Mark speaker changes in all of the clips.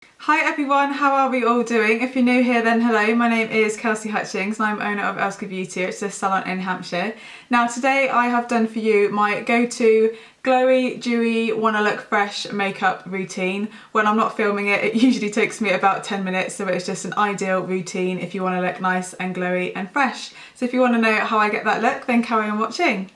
Speaker 1: Hi everyone, how are we all doing? If you're new here then hello, my name is Kelsey Hutchings and I'm owner of Elska Beauty. It's a salon in Hampshire. Now today I have done for you my go-to glowy, dewy, wanna look fresh makeup routine. When I'm not filming it, it usually takes me about 10 minutes, so it's just an ideal routine if you wanna look nice and glowy and fresh. So if you wanna know how I get that look, then carry on watching.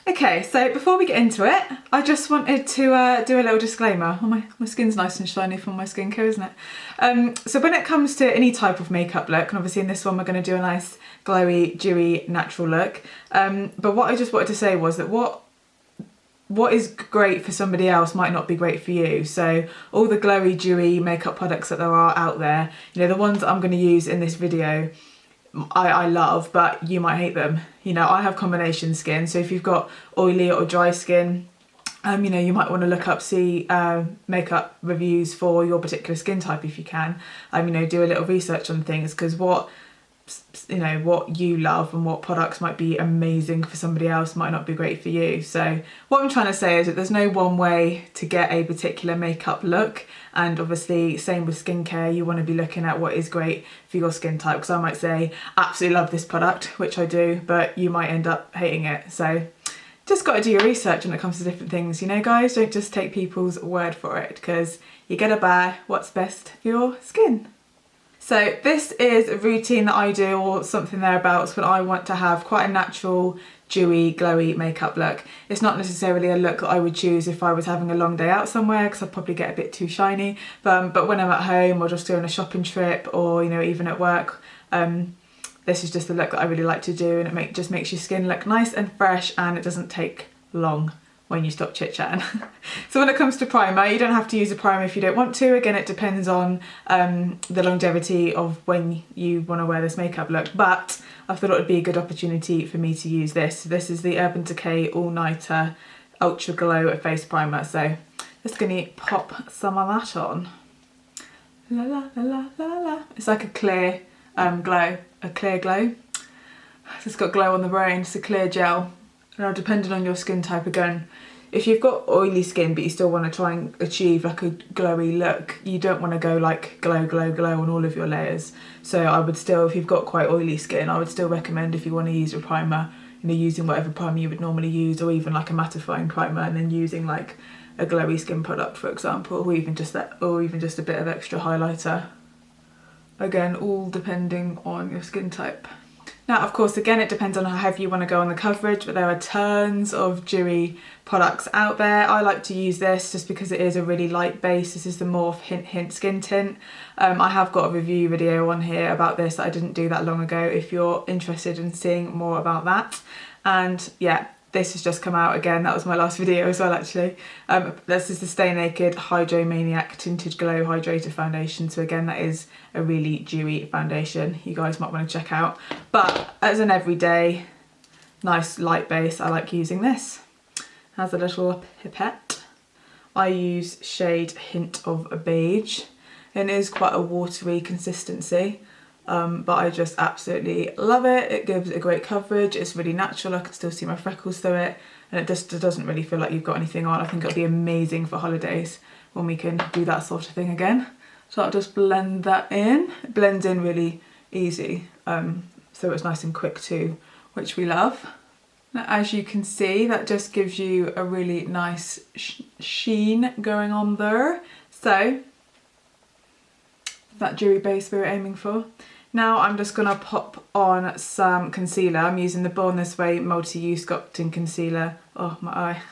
Speaker 1: Okay, so before we get into it, I just wanted to do a little disclaimer. Oh, my skin's nice and shiny from my skincare, isn't it? So when it comes to any type of makeup look, and obviously in this one we're going to do a nice glowy, dewy, natural look. But what I just wanted to say was that what is great for somebody else might not be great for you. So all the glowy, dewy makeup products that there are out there, you know, the ones that I'm going to use in this video, I love, but you might hate them. You know, I have combination skin, so if you've got oily or dry skin, you know, you might want to look up, see makeup reviews for your particular skin type if you can. You know, do a little research on things, because what you love and what products might be amazing for somebody else might not be great for you. So what I'm trying to say is that there's no one way to get a particular makeup look, and obviously same with skincare, you want to be looking at what is great for your skin type, because I might say absolutely love this product, which I do, but you might end up hating it. So just got to do your research when it comes to different things, you know guys. Don't just take people's word for it, because you gotta buy what's best for your skin. So this is a routine that I do, or something thereabouts, when I want to have quite a natural, dewy, glowy makeup look. It's not necessarily a look that I would choose if I was having a long day out somewhere, because I'd probably get a bit too shiny. But when I'm at home or just doing a shopping trip, or you know, even at work, this is just the look that I really like to do, and it just makes your skin look nice and fresh, and it doesn't take long when you stop chit-chatting. So when it comes to primer, you don't have to use a primer if you don't want to. Again, it depends on the longevity of when you want to wear this makeup look, but I thought it would be a good opportunity for me to use this. This is the Urban Decay All Nighter Ultra Glow Face Primer, so just gonna pop some of that on. La la la la la la. It's like a clear glow, so it's got glow on the brain. It's a clear gel. Now, depending on your skin type, again, if you've got oily skin but you still want to try and achieve like a glowy look, you don't want to go like glow, glow, glow on all of your layers. So I would still, if you've got quite oily skin, I would still recommend, if you want to use a primer, you know, using whatever primer you would normally use, or even like a mattifying primer, and then using like a glowy skin product, for example, or even just a bit of extra highlighter. Again, all depending on your skin type. Now, of course, again, it depends on how heavy you want to go on the coverage, but there are tons of dewy products out there. I like to use this just because it is a really light base. This is the Morphe Hint Hint Skin Tint. I have got a review video on here about this that I didn't do that long ago, if you're interested in seeing more about that. And yeah, this has just come out again. That was my last video as well, actually. This is the Stay Naked Hydro Maniac Tinted Glow Hydrator Foundation. So again, that is a really dewy foundation you guys might want to check out. But as an everyday, nice light base, I like using this. Has a little pipette. I use shade Hint of Beige. It is quite a watery consistency. But I just absolutely love it. It gives a great coverage. It's really natural. I can still see my freckles through it, and it just doesn't really feel like you've got anything on. I think it'll be amazing for holidays when we can do that sort of thing again. So I'll just blend that in. It blends in really easy, so it's nice and quick too, which we love. Now, as you can see, that just gives you a really nice sheen going on there. So that dewy base we were aiming for. Now I'm just going to pop on some concealer. I'm using the Born This Way Multi-Use Sculpting Concealer, oh my eye,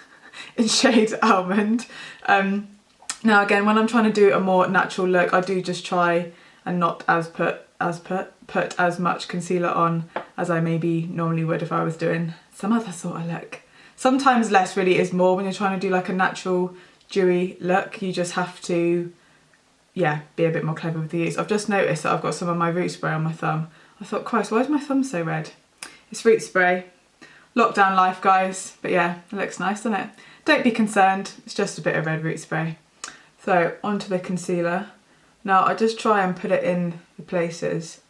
Speaker 1: in shade Almond. Now again, when I'm trying to do a more natural look, I do just try and not put as much concealer on as I maybe normally would if I was doing some other sort of look. Sometimes less really is more when you're trying to do like a natural dewy look. You just have to, yeah, be a bit more clever with the use. I've just noticed that I've got some of my root spray on my thumb. I thought, Christ, why is my thumb so red? It's root spray. Lockdown life, guys. But yeah, it looks nice, doesn't it? Don't be concerned, it's just a bit of red root spray. So onto the concealer. Now I just try and put it in the places,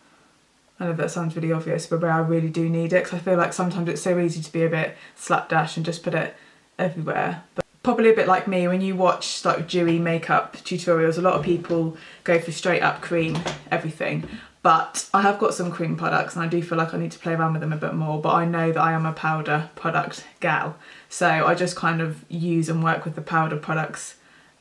Speaker 1: I know that sounds really obvious, but where I really do need it, because I feel like sometimes it's so easy to be a bit slapdash and just put it everywhere. probably a bit like me, when you watch like dewy makeup tutorials, a lot of people go for straight up cream everything, but I have got some cream products and I do feel like I need to play around with them a bit more, but I know that I am a powder product gal, so I just kind of use and work with the powder products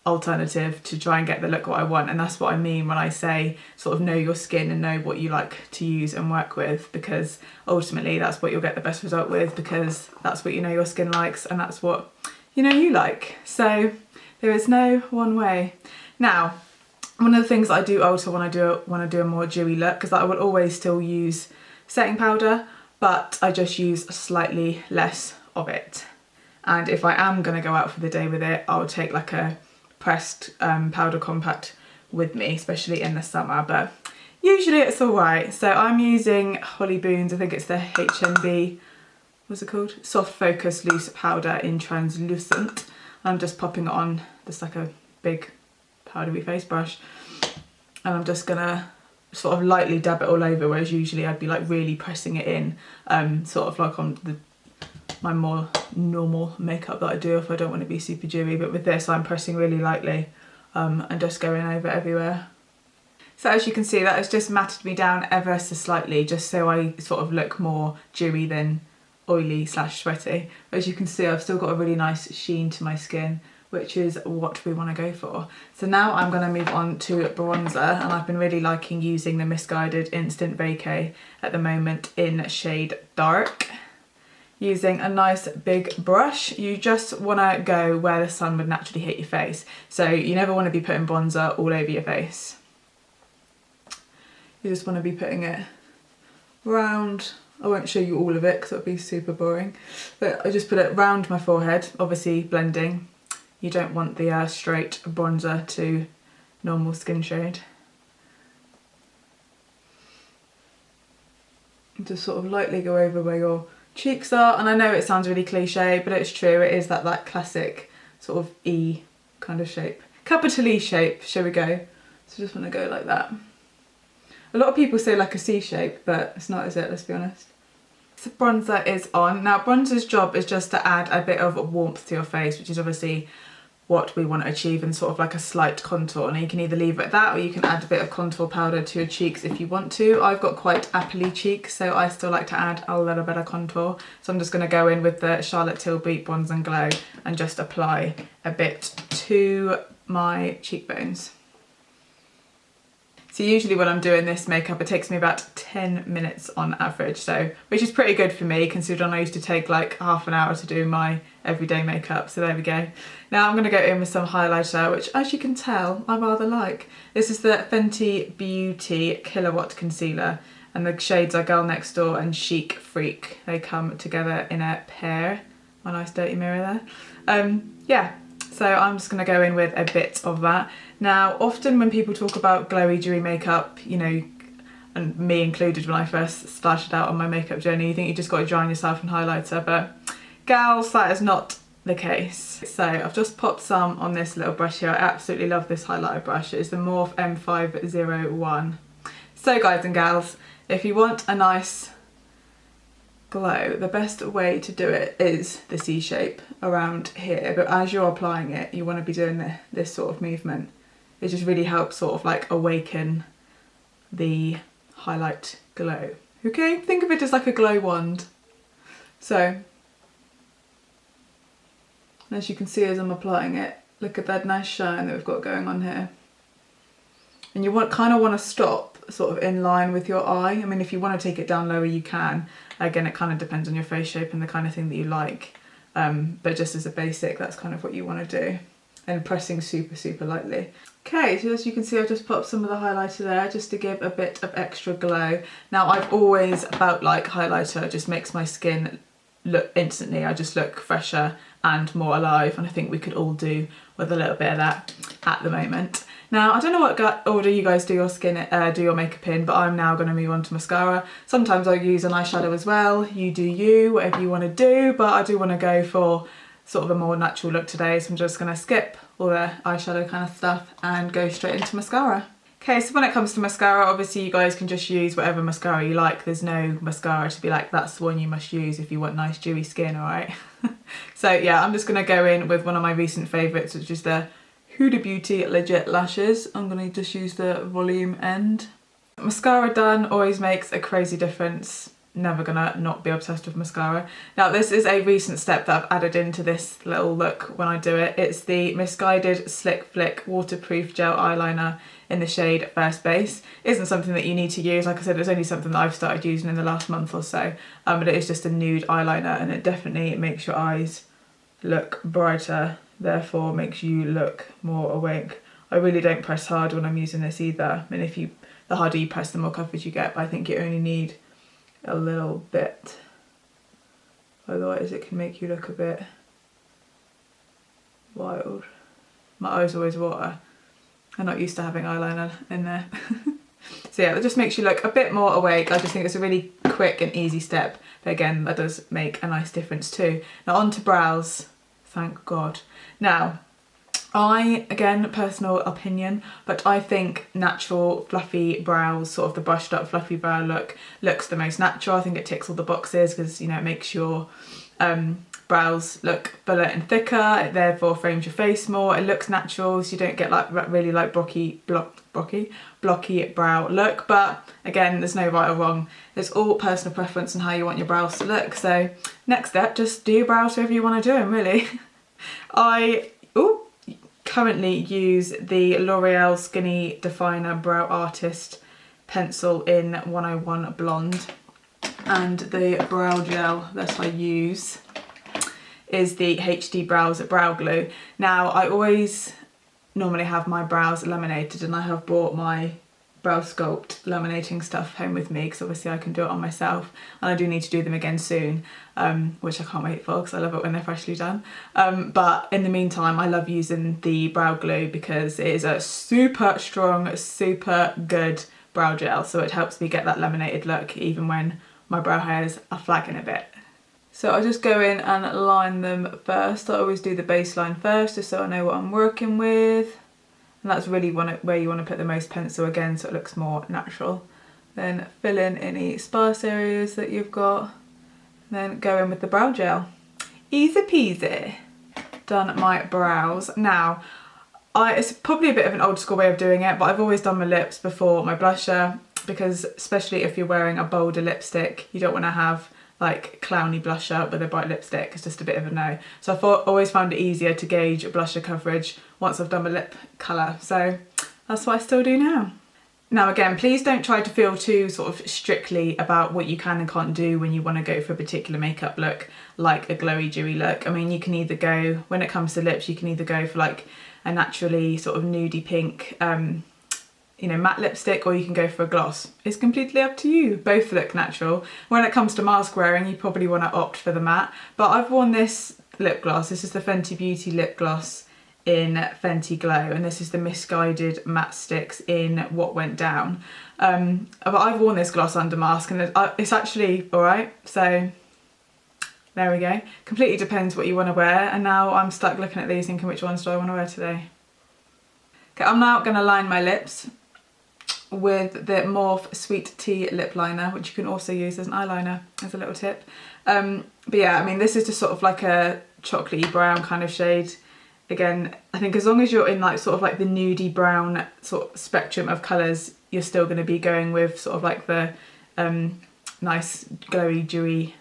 Speaker 1: alternative to try and get the look what I want. And that's what I mean when I say sort of know your skin and know what you like to use and work with, because ultimately that's what you'll get the best result with, because that's what you know your skin likes and that's what you know you like. So there is no one way. Now, one of the things that I do alter when I do a more dewy look, because I will always still use setting powder, but I just use slightly less of it. And if I am going to go out for the day with it, I'll take like a pressed powder compact with me, especially in the summer, but usually it's all right. So I'm using Holly Boons, I think it's the HNB, what's it called? Soft Focus Loose Powder in Translucent. I'm just popping it on just like a big powdery face brush, and I'm just gonna sort of lightly dab it all over, whereas usually I'd be like really pressing it in, sort of like on my more normal makeup that I do if I don't want to be super dewy, but with this I'm pressing really lightly and just going over everywhere. So as you can see, that has just matted me down ever so slightly, just so I sort of look more dewy than oily / sweaty. As you can see, I've still got a really nice sheen to my skin, which is what we want to go for. So now I'm going to move on to bronzer, and I've been really liking using the Misguided Instant Decay at the moment in shade Dark. Using a nice big brush, you just want to go where the sun would naturally hit your face. So you never want to be putting bronzer all over your face. You just want to be putting it round. I won't show you all of it because it would be super boring, but I just put it round my forehead, obviously blending. You don't want the straight bronzer to normal skin shade. And just sort of lightly go over where your cheeks are, and I know it sounds really cliche, but it's true. It is that classic sort of E kind of shape, capital E shape. Shall we go? So just want to go like that. A lot of people say like a C shape, but it's not, is it? Let's be honest. So bronzer is on. Now bronzer's job is just to add a bit of warmth to your face, which is obviously what we want to achieve, and sort of like a slight contour. Now you can either leave it at that, or you can add a bit of contour powder to your cheeks if you want to. I've got quite appley cheeks, so I still like to add a little bit of contour. So I'm just going to go in with the Charlotte Tilbury Bronze and Glow and just apply a bit to my cheekbones. So usually when I'm doing this makeup, it takes me about 10 minutes on average, so which is pretty good for me considering I used to take like half an hour to do my everyday makeup. So there we go. Now I'm going to go in with some highlighter, which as you can tell I rather like. This is the Fenty Beauty Kilowatt Concealer, and the shades are Girl Next Door and Chic Freak. They come together in a pair. My nice dirty mirror there. Yeah. So I'm just going to go in with a bit of that. Now, often when people talk about glowy, dewy makeup, you know, and me included when I first started out on my makeup journey, you think you just got to drown yourself in highlighter, but gals, that is not the case. So I've just popped some on this little brush here. I absolutely love this highlighter brush. It's the Morphe M501. So guys and gals, if you want a nice glow, the best way to do it is the C shape around here, but as you're applying it you want to be doing this sort of movement. It just really helps sort of like awaken the highlight glow. Okay, think of it as like a glow wand. So as you can see as I'm applying it, look at that nice shine that we've got going on here. And you kind of want to stop sort of in line with your eye. I mean, if you want to take it down lower you can. Again, it kind of depends on your face shape and the kind of thing that you like. But just as a basic, that's kind of what you want to do. And pressing super, super lightly. Okay, so as you can see, I've just popped some of the highlighter there just to give a bit of extra glow. Now, I've always felt like highlighter just makes my skin look instantly. I just look fresher and more alive, and I think we could all do with a little bit of that at the moment. Now, I don't know what order you guys do your makeup in, but I'm now going to move on to mascara. Sometimes I use an eyeshadow as well. You do you, whatever you want to do, but I do want to go for sort of a more natural look today, so I'm just going to skip all the eyeshadow kind of stuff and go straight into mascara. Okay, so when it comes to mascara, obviously you guys can just use whatever mascara you like. There's no mascara to be like, that's the one you must use if you want nice dewy skin, alright? So yeah, I'm just going to go in with one of my recent favourites, which is the Huda Beauty Legit Lashes. I'm going to just use the volume end. Mascara done always makes a crazy difference. Never gonna not be obsessed with mascara. Now this is a recent step that I've added into this little look when I do it. It's the Misguided Slick Flick Waterproof Gel Eyeliner in the shade First Base. It isn't something that you need to use. Like I said, it's only something that I've started using in the last month or so. But it is just a nude eyeliner and it definitely makes your eyes look brighter, therefore makes you look more awake. I really don't press hard when I'm using this either. I mean, the harder you press, the more coverage you get, but I think you only need a little bit, otherwise it can make you look a bit wild. My eyes always water. I'm not used to having eyeliner in there. So yeah, that just makes you look a bit more awake. I just think it's a really quick and easy step, but again, that does make a nice difference too. Now on to brows, thank God. Now, again, personal opinion, but I think natural fluffy brows, sort of the brushed up fluffy brow look, looks the most natural. I think it ticks all the boxes because, you know, it makes your brows look fuller and thicker, it therefore frames your face more, it looks natural so you don't get like really like blocky brow look. But again, there's no right or wrong, it's all personal preference and how you want your brows to look. So next step, just do your brows however you want to do them, really. I currently use the L'Oreal Skinny Definer Brow Artist pencil in 101 Blonde, and the brow gel that I use is the HD Brows Brow Glue. Now I always normally have my brows laminated, and I have brought my Brow Sculpt laminating stuff home with me because obviously I can do it on myself, and I do need to do them again soon, which I can't wait for because I love it when they're freshly done. But in the meantime, I love using the brow glue because it is a super strong, super good brow gel, so it helps me get that laminated look even when my brow hairs are flagging a bit. So I just go in and line them first. I always do the baseline first just so I know what I'm working with. And that's really where you want to put the most pencil again, so it looks more natural. Then fill in any sparse areas that you've got. Then go in with the brow gel. Easy peasy. Done my brows. Now, it's probably a bit of an old school way of doing it, but I've always done my lips before my blusher, because especially if you're wearing a bolder lipstick, you don't want to have like clowny blusher with a bright lipstick. It's just a bit of a no. So I always found it easier to gauge blusher coverage once I've done my lip colour. So that's what I still do now. Now again, please don't try to feel too sort of strictly about what you can and can't do when you want to go for a particular makeup look, like a glowy dewy look. I mean, you can either go, when it comes to lips, you can either go for like a naturally sort of nudie pink you know, matte lipstick, or you can go for a gloss. It's completely up to you. Both look natural. When it comes to mask wearing, you probably want to opt for the matte, but I've worn this lip gloss. This is the Fenty Beauty lip gloss in Fenty Glow, and this is the Misguided Matte Sticks in What Went Down. But I've worn this gloss under mask and it's actually alright, so there we go. Completely depends what you want to wear, and now I'm stuck looking at these thinking which ones do I want to wear today. Okay, I'm now going to line my lips with the Morphe Sweet Tea lip liner, which you can also use as an eyeliner, as a little tip. But yeah, I mean, this is just sort of like a chocolatey brown kind of shade. Again, I think as long as you're in like sort of like the nudie brown sort of spectrum of colours, you're still going to be going with sort of like the nice glowy dewy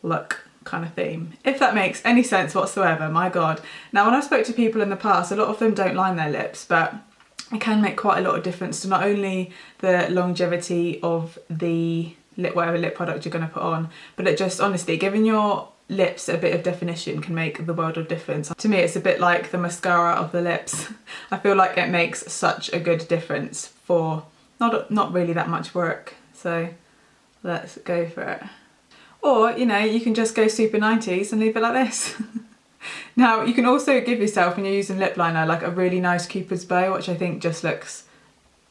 Speaker 1: look kind of theme, if that makes any sense whatsoever. My God. Now when I spoke to people in the past, a lot of them don't line their lips, but it can make quite a lot of difference to not only the longevity of the lip, whatever lip product you're going to put on, but it just honestly, giving your lips a bit of definition can make the world of difference. To me, it's a bit like the mascara of the lips. I feel like it makes such a good difference for not really that much work. So let's go for it. Or, you know, you can just go super 90s and leave it like this. Now, you can also give yourself, when you're using lip liner, like a really nice Cupid's bow, which I think just looks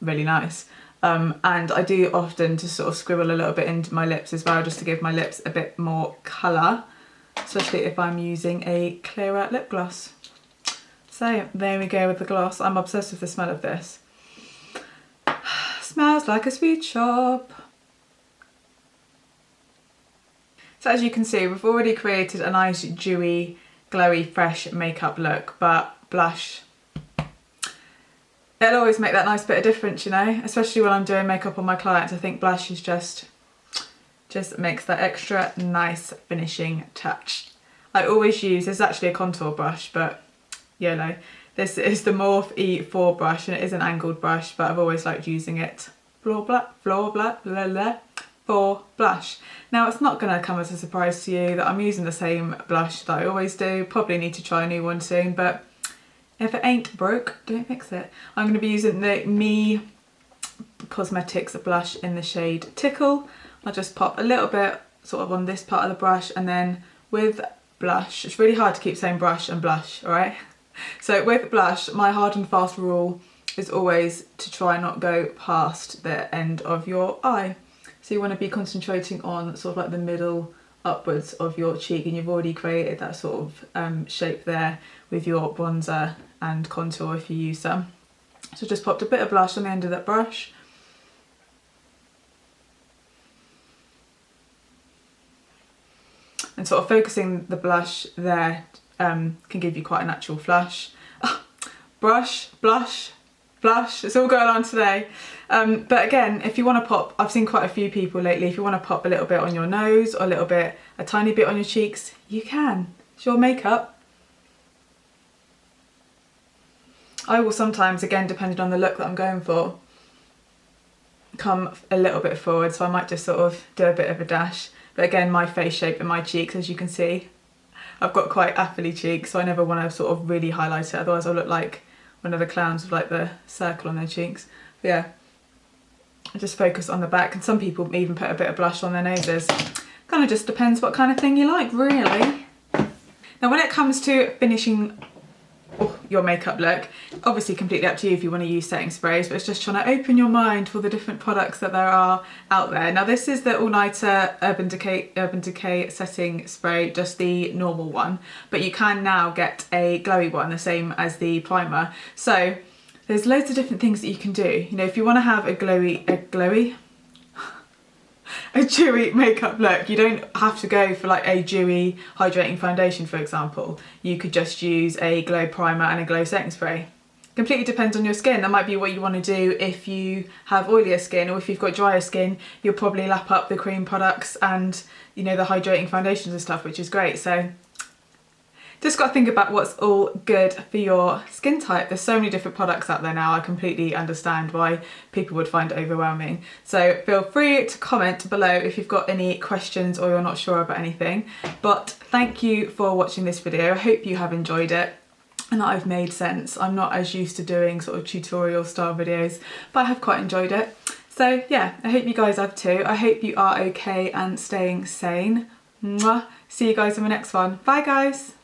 Speaker 1: really nice. And I do often just sort of scribble a little bit into my lips as well, just to give my lips a bit more colour, especially if I'm using a clearer lip gloss. So there we go with the gloss. I'm obsessed with the smell of this. like a sweet shop. So as you can see, we've already created a nice dewy, glowy, fresh makeup look, but blush, it'll always make that nice bit of difference, you know, especially when I'm doing makeup on my clients. I think blush is just makes that extra nice finishing touch. I always use, this is actually a contour brush, but YOLO. This is the Morphe E4 brush, and it is an angled brush, but I've always liked using it for blush. Now, it's not going to come as a surprise to you that I'm using the same blush that I always do. Probably need to try a new one soon, but if it ain't broke, don't fix it. I'm going to be using the Me Cosmetics blush in the shade Tickle. I'll just pop a little bit sort of on this part of the brush, and then with blush, it's really hard to keep saying brush and blush, all right? So with blush, my hard and fast rule is always to try not go past the end of your eye. So you want to be concentrating on sort of like the middle upwards of your cheek, and you've already created that sort of shape there with your bronzer and contour if you use some. So just popped a bit of blush on the end of that brush. And sort of focusing the blush there can give you quite a natural flush. Brush, blush, blush, it's all going on today. But again, if you want to pop, I've seen quite a few people lately, if you want to pop a little bit on your nose or a tiny bit on your cheeks, you can. It's your makeup. I will sometimes, again, depending on the look that I'm going for, come a little bit forward, so I might just sort of do a bit of a dash. But again, my face shape and my cheeks, as you can see, I've got quite apple-y cheeks, so I never want to sort of really highlight it, otherwise I'll look like one of the clowns with like the circle on their cheeks. But yeah, I just focus on the back, and some people even put a bit of blush on their noses. Kind of just depends what kind of thing you like, really. Now when it comes to finishing your makeup look, obviously completely up to you if you want to use setting sprays, but it's just trying to open your mind for the different products that there are out there. Now this is the All Nighter Urban Decay setting spray, just the normal one, but you can now get a glowy one, the same as the primer. So there's loads of different things that you can do. You know, if you want to have a dewy makeup look, you don't have to go for like a dewy hydrating foundation, for example. You could just use a glow primer and a glow setting spray. Completely depends on your skin. That might be what you want to do if you have oilier skin, or if you've got drier skin, you'll probably lap up the cream products and, you know, the hydrating foundations and stuff, which is great. So just got to think about what's all good for your skin type. There's so many different products out there now. I completely understand why people would find it overwhelming. So feel free to comment below if you've got any questions or you're not sure about anything. But thank you for watching this video. I hope you have enjoyed it and that I've made sense. I'm not as used to doing sort of tutorial style videos, but I have quite enjoyed it. So yeah, I hope you guys have too. I hope you are okay and staying sane. Mwah. See you guys in my next one. Bye guys.